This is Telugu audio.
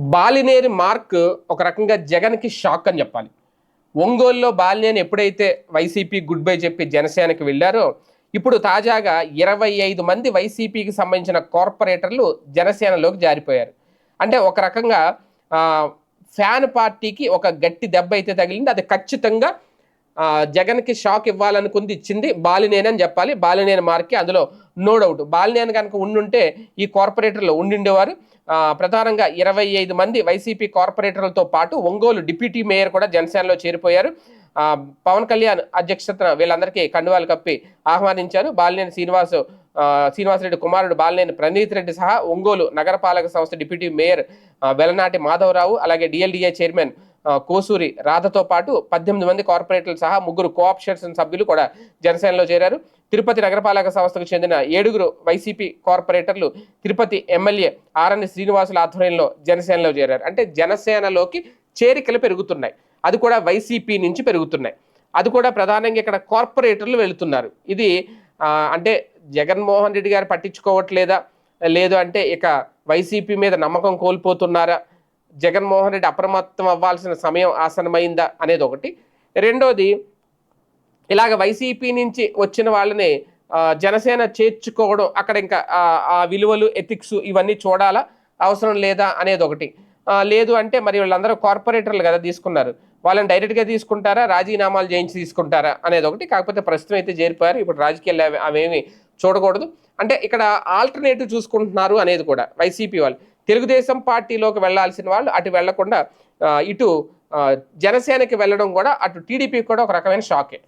బాలినేని మార్క్ ఒక రకంగా జగన్కి షాక్ అని చెప్పాలి. ఒంగోలులో బాలినేని ఎప్పుడైతే వైసీపీ గుడ్ బై చెప్పి జనసేనకి వెళ్ళారో, ఇప్పుడు తాజాగా 25 మంది వైసీపీకి సంబంధించిన కార్పొరేటర్లు జనసేనలోకి జారిపోయారు. అంటే ఒక రకంగా ఫ్యాన్ పార్టీకి ఒక గట్టి దెబ్బ అయితే తగిలింది. అది ఖచ్చితంగా జగన్కి షాక్ ఇవ్వాలనుకుంది ఇచ్చింది బాలినేని అని చెప్పాలి. బాలినేని మార్కి అందులో నో డౌట్. బాలినేని కనుక ఉండుంటే ఈ కార్పొరేటర్లు ఉండిండేవారు. ప్రధానంగా 25 మంది వైసీపీ కార్పొరేటర్లతో పాటు ఒంగోలు డిప్యూటీ మేయర్ కూడా జనసేనలో చేరిపోయారు. పవన్ కళ్యాణ్ అధ్యక్షతన వీళ్ళందరికీ కండువాలు కప్పి ఆహ్వానించారు. బాలినేని శ్రీనివాసరెడ్డి కుమారుడు బాలినేని ప్రణీత్ రెడ్డి సహా ఒంగోలు నగరపాలక సంస్థ డిప్యూటీ మేయర్ వెలనాటి మాధవరావు, అలాగే డిఎల్డిఏ చైర్మన్ కోసూరి రాధతో పాటు 18 మంది కార్పొరేటర్లు సహా 3 కోఆప్షన్ సభ్యులు కూడా జనసేనలో చేరారు. తిరుపతి నగరపాలక సంస్థకు చెందిన 7 వైసీపీ కార్పొరేటర్లు తిరుపతి ఎమ్మెల్యే ఆర్ఎన్ శ్రీనివాసుల ఆధ్వర్యంలో జనసేనలో చేరారు. అంటే జనసేనలోకి చేరికలు పెరుగుతున్నాయి, అది కూడా వైసీపీ నుంచి పెరుగుతున్నాయి. అది కూడా ప్రధానంగా ఇక్కడ కార్పొరేటర్లు వెళుతున్నారు. ఇది అంటే జగన్మోహన్ రెడ్డి గారు పట్టించుకోవట్లేదా, లేదు అంటే ఇక వైసీపీ మీద నమ్మకం కోల్పోతున్నారా, జగన్మోహన్ రెడ్డి అప్రమత్తం అవ్వాల్సిన సమయం ఆసన్నమైందా అనేది ఒకటి. రెండోది, ఇలాగ వైసీపీ నుంచి వచ్చిన వాళ్ళని జనసేన చేర్చుకోవడం, అక్కడ ఇంకా ఆ విలువలు ఎథిక్స్ ఇవన్నీ చూడాలా అవసరం లేదా అనేది ఒకటి. లేదు అంటే మరి వీళ్ళందరూ కార్పొరేటర్లు కదా తీసుకున్నారు, వాళ్ళని డైరెక్ట్గా తీసుకుంటారా, రాజీనామాలు చేయించి తీసుకుంటారా అనేది ఒకటి. కాకపోతే ప్రస్తుతం అయితే చేరిపోయారు. ఇప్పుడు రాజకీయాలు అవేమి చూడకూడదు. అంటే ఇక్కడ ఆల్టర్నేటివ్ చూసుకుంటున్నారు అనేది కూడా వైసీపీ వాళ్ళు. తెలుగుదేశం పార్టీలోకి వెళ్లాల్సిన వాళ్ళు అటు వెళ్లకుండా ఇటు జనసేనకి వెళ్ళడం కూడా అటు టీడీపీకి కూడా ఒక రకమైన షాకే.